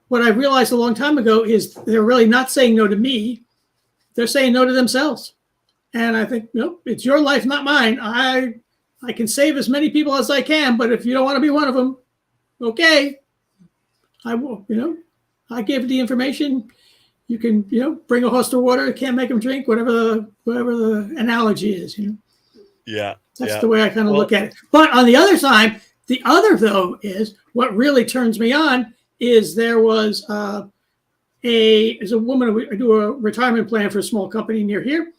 what I realized a long time ago is they're really not saying no to me; they're saying no to themselves. And I think, nope, it's your life, not mine. I can save as many people as I can, but if you don't want to be one of them, okay, I will, I gave the information. You can, bring a horse to water, can't make them drink, whatever the analogy is, Yeah. That's the way I kind of look at it. But on the other side, the other though is what really turns me on is there was there's a woman who do a retirement plan for a small company near here.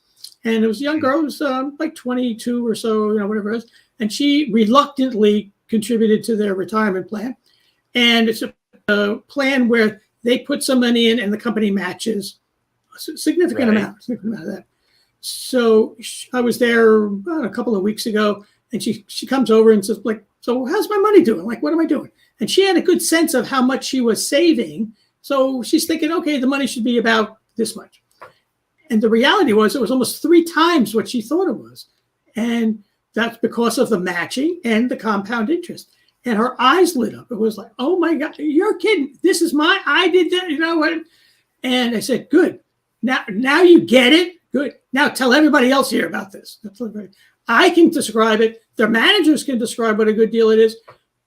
And it was a young girl who was like 22 or so, whatever it is. And she reluctantly contributed to their retirement plan. And it's a plan where they put some money in and the company matches a significant amount of that. So I was there a couple of weeks ago, and she comes over and says, like, so how's my money doing? Like, what am I doing? And she had a good sense of how much she was saving. So she's thinking, okay, the money should be about this much. And the reality was it was almost 3 times what she thought it was. And that's because of the matching and the compound interest. And her eyes lit up. It was like, oh my God, you're kidding. This is I did that, what? And I said, good. Now you get it. Good. Now tell everybody else here about this. I can describe it. Their managers can describe what a good deal it is.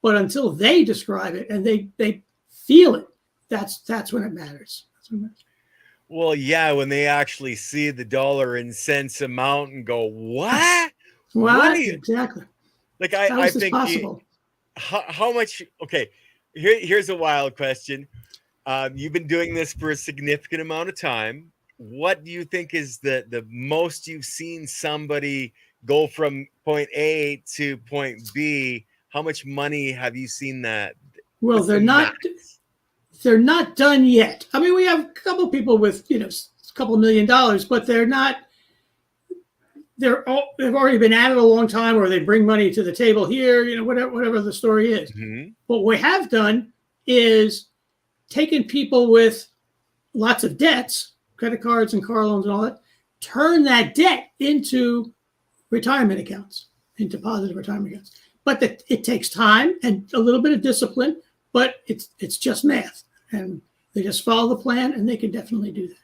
But until they describe it and they feel it, that's when it matters. That's when it matters. Well, yeah, when they actually see the dollar and cents amount and go, what? What? Exactly. Like I think possible? How much? Okay, here's a wild question. You've been doing this for a significant amount of time. What do you think is the most you've seen somebody go from point A to point B? How much money have you seen that? Well, they're not done yet. I mean, we have a couple of people with, a couple $1 million, but they've already been at it a long time, or they bring money to the table here, whatever the story is. Mm-hmm. What we have done is taken people with lots of debts, credit cards and car loans and all that, turn that debt into retirement accounts, into positive retirement accounts. But it takes time and a little bit of discipline, but it's just math. And they just follow the plan, and they can definitely do that.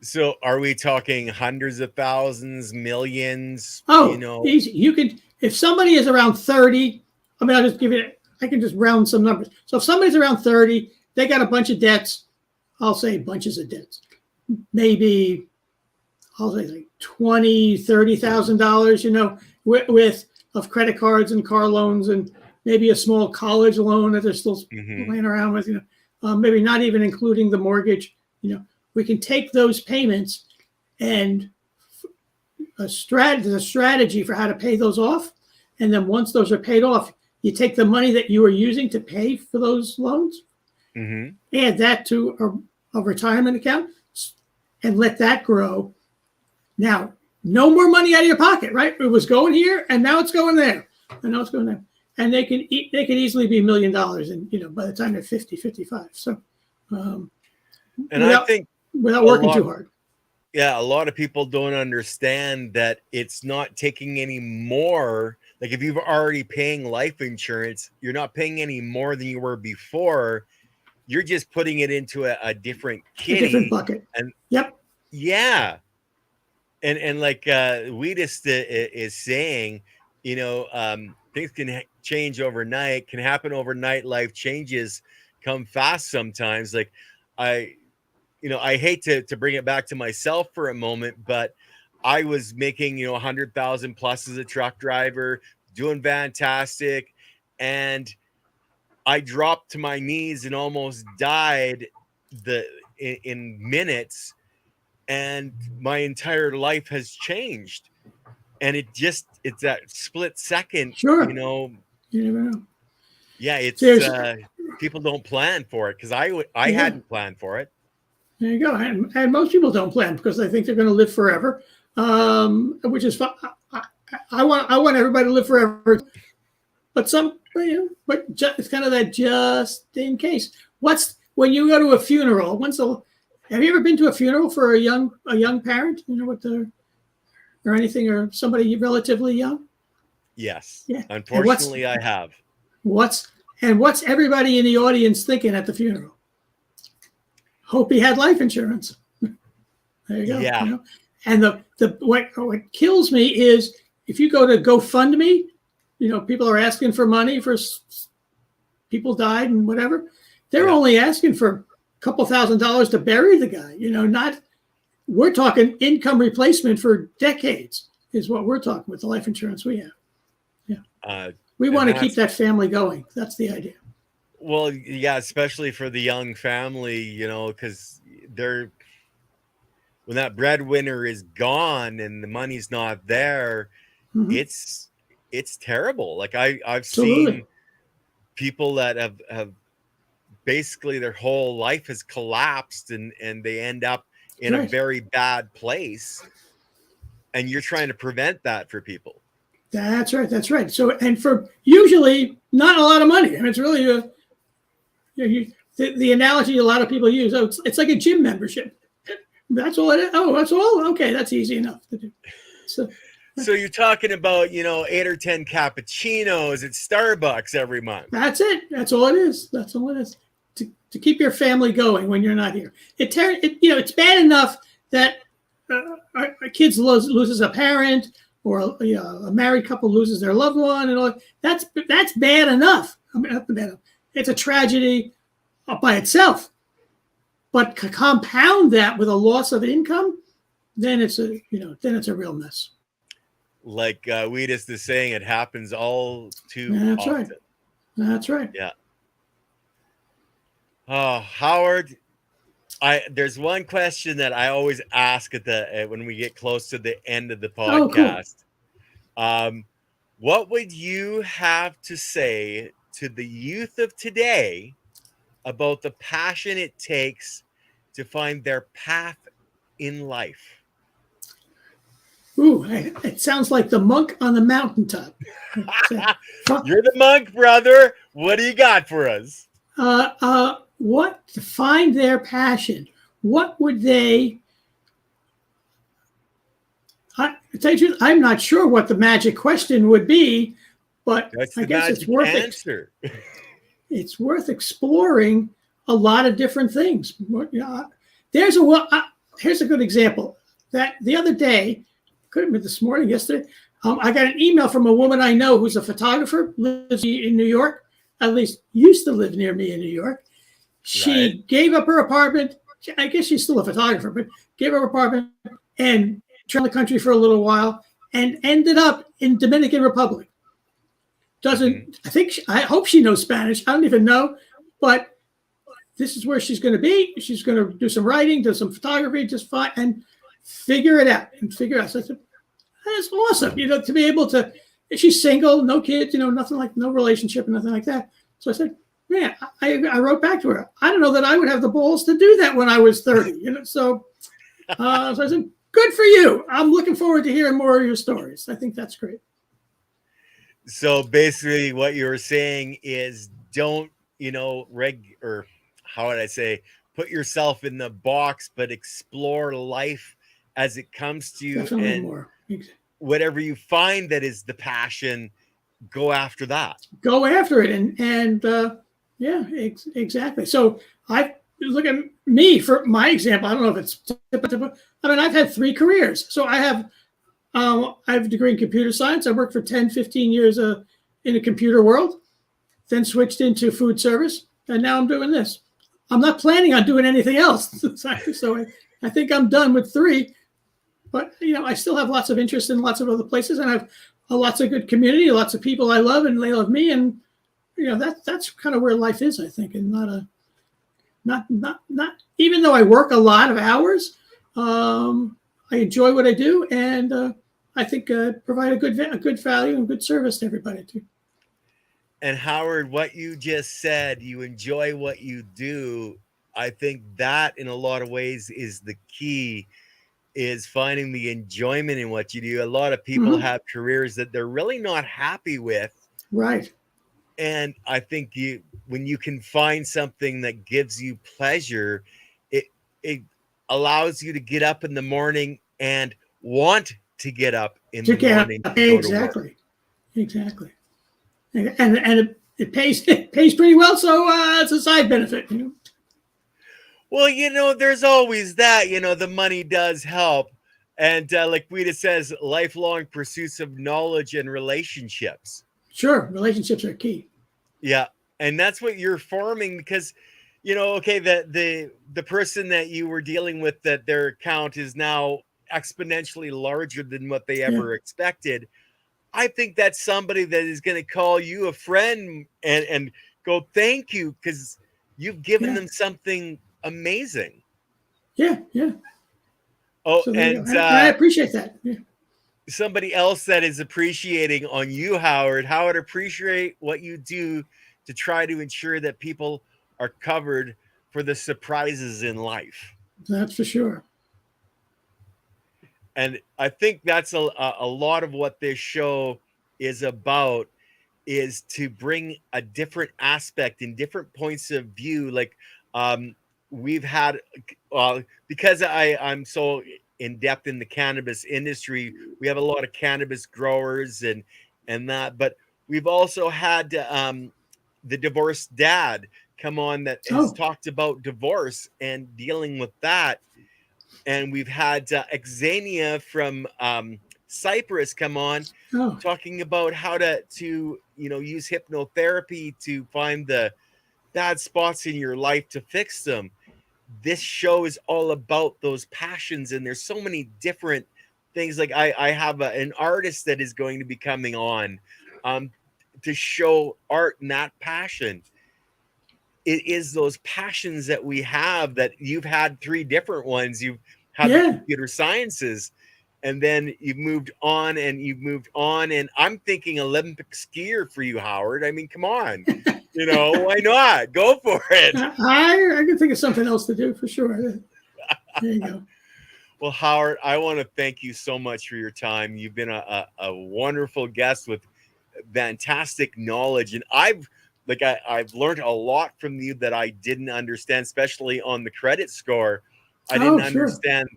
So are we talking hundreds of thousands, millions? Oh, easy. You can, if somebody is around 30, I'll just give it, I can just round some numbers. So if somebody's around 30, they got a bunch of debts. I'll say bunches of debts. Maybe I'll say like $20,000, $30,000, with of credit cards and car loans, and maybe a small college loan that they're still playing around with, maybe not even including the mortgage. We can take those payments and a strategy for how to pay those off. And then once those are paid off, you take the money that you are using to pay for those loans, add that to a retirement account, and let that grow. Now, no more money out of your pocket, right? It was going here, and now it's going there, and now it's going there. And they can easily be $1 million, and by the time they're 50, 55. So, I think without working too hard. Yeah, a lot of people don't understand that it's not taking any more. Like if you've already paying life insurance, you're not paying any more than you were before. You're just putting it into a different kitty, a different bucket. And yeah. And like Wheatus is saying, things can change overnight, can happen overnight. Life changes come fast sometimes. Like I hate to bring it back to myself for a moment, but I was making, 100,000 plus as a truck driver, doing fantastic. And I dropped to my knees and almost died in minutes. And my entire life has changed. And it's that split second, Sure. You never know. Yeah, it's people don't plan for it, because I hadn't planned for it. There you go. And most people don't plan because they think they're going to live forever, which is fine. I want everybody to live forever, but it's kind of that just in case. When you go to a funeral? Have you ever been to a funeral for a young parent? Or anything, or somebody relatively young? Yes. Yeah. Unfortunately, I have. What's everybody in the audience thinking at the funeral? Hope he had life insurance. There you go. Yeah. And what kills me is if you go to GoFundMe, people are asking for money for people died and whatever. They're only asking for a couple $1,000s to bury the guy. We're talking income replacement for decades is what we're talking with the life insurance we have. Yeah. We want to keep that family going. That's the idea. Well, yeah, especially for the young family, because when that breadwinner is gone and the money's not there, it's terrible. Like I've seen people that have basically their whole life has collapsed and they end up in a very bad place, and you're trying to prevent that for people. That's right. That's right. So, and for usually not a lot of money. I mean, it's really the analogy a lot of people use. Oh, it's like a gym membership. That's all it is. Oh, that's all. Okay, that's easy enough to do. So you're talking about 8 or 10 cappuccinos at Starbucks every month. That's it. That's all it is. That's all it is. To keep your family going when you're not here. It's bad enough that a kid loses a parent, or a married couple loses their loved one, and all that's bad enough. I mean, that's bad enough. It's a tragedy by itself. But compound that with a loss of income, then it's a real mess. Like Wheatus is saying, it happens all too often. Right. That's right. Yeah. Oh, Howard, there's one question that I always ask when we get close to the end of the podcast. Oh, cool. What would you have to say to the youth of today about the passion it takes to find their path in life? Ooh, it sounds like the monk on the mountaintop. You're the monk, brother. What do you got for us? What to find their passion? What would they? To tell you the truth, I'm not sure what the magic question would be, but I guess it's worth answer. It's worth exploring a lot of different things. Here's a good example. That the other day, could have been this morning, yesterday, I got an email from a woman I know who's a photographer, lives in New York, at least used to live near me in New York. She gave up her apartment. I guess she's still a photographer, but gave up her apartment and traveled the country for a little while and ended up in Dominican Republic. I hope she knows Spanish. I don't even know, but this is where she's going to be. She's going to do some writing, do some photography, just fine, and figure it out. So I said, that's awesome, to be able to. She's single, no kids, nothing like no relationship, nothing like that. So I said, man, I wrote back to her. I don't know that I would have the balls to do that when I was 30. So I said, good for you. I'm looking forward to hearing more of your stories. I think that's great. So basically, what you're saying is, don't or how would I say, put yourself in the box, but explore life as it comes to you. Definitely and more. Whatever you find that is the passion, go after that. Go after it, and exactly. So I look at me for my example. I don't know if it's typical. I mean, I've had 3 careers. So I have a degree in computer science. I worked for 10, 15 years in the computer world, then switched into food service, and now I'm doing this. I'm not planning on doing anything else. So I think I'm done with 3. But, I still have lots of interest in lots of other places, and I have lots of good community, lots of people I love, and they love me. And, that's kind of where life is, I think, and not even though I work a lot of hours, I enjoy what I do. And I think provide a good value and good service to everybody too. And Howard, what you just said, you enjoy what you do. I think that in a lot of ways is the key, is finding the enjoyment in what you do. A lot of people have careers that they're really not happy with. Right. And I think when you can find something that gives you pleasure, it allows you to get up in the morning and want to get up in the morning. Exactly. And it pays pretty well, so it's a side benefit. Well, there's always that. The money does help, And like Guida says, lifelong pursuits of knowledge and relationships. Sure, relationships are key. Yeah, and that's what you're forming because, okay, the person that you were dealing with, that their account is now exponentially larger than what they Yeah, ever expected. I think that's somebody that is going to call you a friend and go thank you because you've given yeah, them something amazing. yeah, yeah. Oh, So there you go. and And I appreciate that. Yeah. somebody else that is appreciating on you, Howard. Howard, appreciate what you do to try to ensure that people are covered for the surprises in life. That's for sure. And I think that's a lot of what this show is about, is to bring a different aspect and different points of view. Like we've had, because I'm so in depth in the cannabis industry, we have a lot of cannabis growers and that, but we've also had the divorced dad come on that has Oh, talked about divorce and dealing with that. And we've had Xenia from Cyprus come on oh, talking about how to use hypnotherapy to find the bad spots in your life to fix them. This show is all about those passions, and there's so many different things. Like I have an artist that is going to be coming on to show art and that passion. It is those passions that we have, that you've had three different ones. You've had the yeah. computer sciences, and then you've moved on and you've moved on. And I'm thinking Olympic skier for you, Howard. I mean, come on, why not? Go for it. I can think of something else to do for sure. There you go. Well, Howard, I want to thank you so much for your time. You've been a wonderful guest with fantastic knowledge. And I've learned a lot from you that I didn't understand, especially on the credit score. I didn't Oh, sure. understand,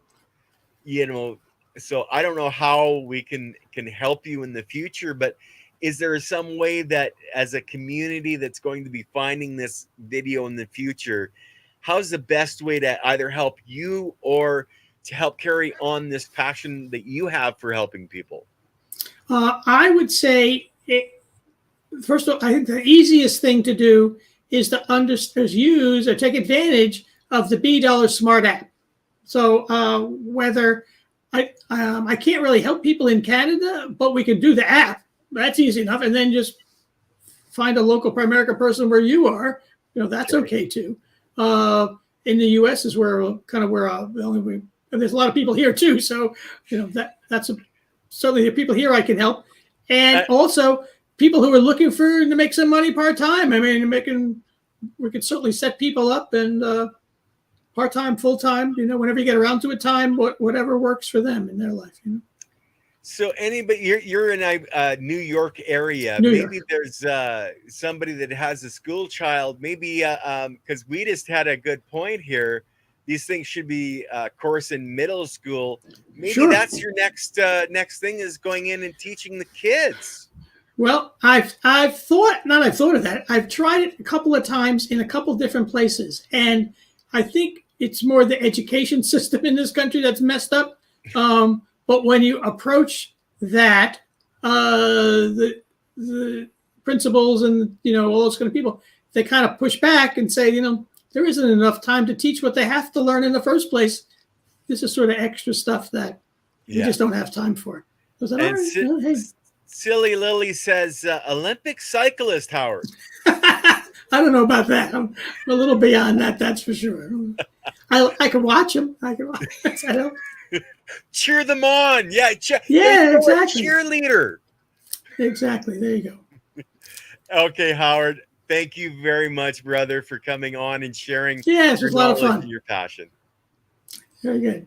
so I don't know how we can help you in the future, but is there some way that as a community that's going to be finding this video in the future, how's the best way to either help you or to help carry on this passion that you have for helping people? I would say, first of all, I think the easiest thing to do is to use or take advantage of the $B Smart app. So whether I can't really help people in Canada, but we can do the app. That's easy enough, and then just find a local Primerica person where you are. That's okay too. In the U.S. is where and there's a lot of people here too. So that's certainly the people here I can help, and also people who are looking to make some money part time. I mean, we could certainly set people up and part time, full time. Whenever you get around to a time, whatever works for them in their life. So anybody, you're in a New York area. New Maybe York. there's somebody that has a school child. Maybe because we just had a good point here. These things should be course in middle school. Maybe Sure. that's your next thing, is going in and teaching the kids. Well, I've thought of that. I've tried it a couple of times in a couple different places, and I think it's more the education system in this country that's messed up. But when you approach that, the principals and all those kind of people, they kind of push back and say, there isn't enough time to teach what they have to learn in the first place. This is sort of extra stuff that we just don't have time for. Was that all right? Hey. Silly Lily says, Olympic cyclist, Howard. I don't know about that. I'm a little beyond that, that's for sure. I can watch them. I don't. Cheer them on. Yeah, exactly. Cheerleader. Exactly. There you go. Okay, Howard. Thank you very much, brother, for coming on and sharing. Yes, it was a lot of fun. And your passion. Very good.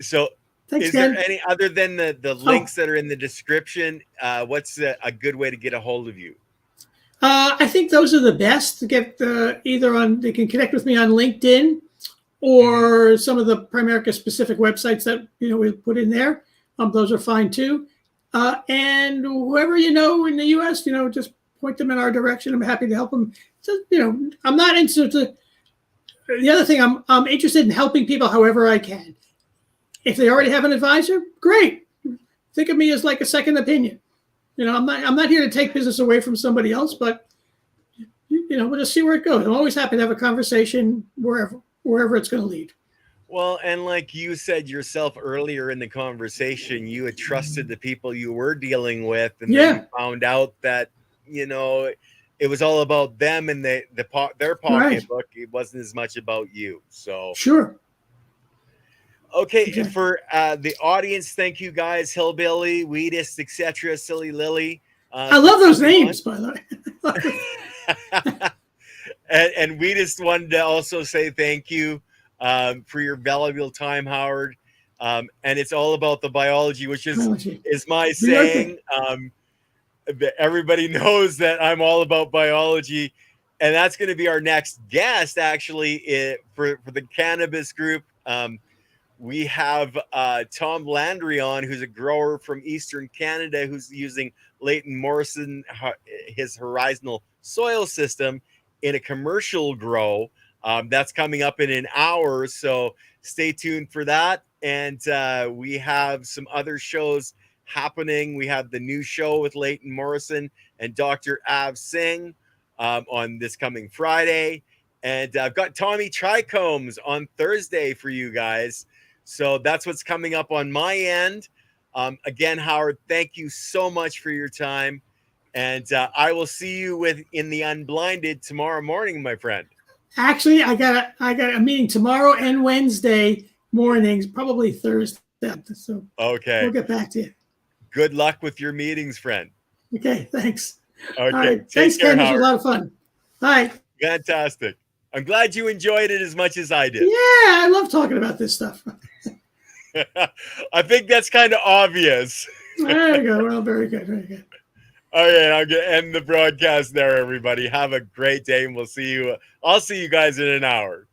So, thanks, is Ken. there any other than the links that are in the description? What's a good way to get a hold of you? I think those are the best to get either on. They can connect with me on LinkedIn or some of the Primerica specific websites that we put in there. Those are fine too. And whoever in the U.S., just point them in our direction. I'm happy to help them. So, I'm not interested. The other thing, I'm interested in helping people however I can. If they already have an advisor, great. Think of me as like a second opinion. I'm not here to take business away from somebody else, but we'll just see where it goes. I'm always happy to have a conversation wherever it's going to lead. Well, and like you said yourself earlier in the conversation, you had trusted the people you were dealing with, and then you found out that it was all about them and their pocketbook. Right. It wasn't as much about you. So sure. Okay, exactly. For the audience, thank you guys, Hillbilly, Weedist, etc., Silly Lily. I love those names, by the way. and Weedist wanted to also say thank you for your valuable time, Howard. And it's all about the biology, which is my saying. Everybody knows that I'm all about biology, and that's going to be our next guest, actually, for the cannabis group. We have Tom Landry on, who's a grower from Eastern Canada, who's using Leighton Morrison, his horizontal soil system, in a commercial grow. That's coming up in an hour, so stay tuned for that. And we have some other shows happening. We have the new show with Leighton Morrison and Dr. Av Singh on this coming Friday. And I've got Tommy Trichomes on Thursday for you guys. So that's what's coming up on my end. Again, Howard, thank you so much for your time. And I will see you in the Unblinded tomorrow morning, my friend. Actually, I got a meeting tomorrow and Wednesday mornings, probably Thursday. So okay, we'll get back to you. Good luck with your meetings, friend. Okay, thanks. Okay, all right. Thanks, Ken. This was a lot of fun. Bye. Fantastic. I'm glad you enjoyed it as much as I did. Yeah, I love talking about this stuff. I think that's kind of obvious. There you go. Well, very good. Very good. Okay, I'm going to end the broadcast there, everybody. Have a great day, and I'll see you guys in an hour.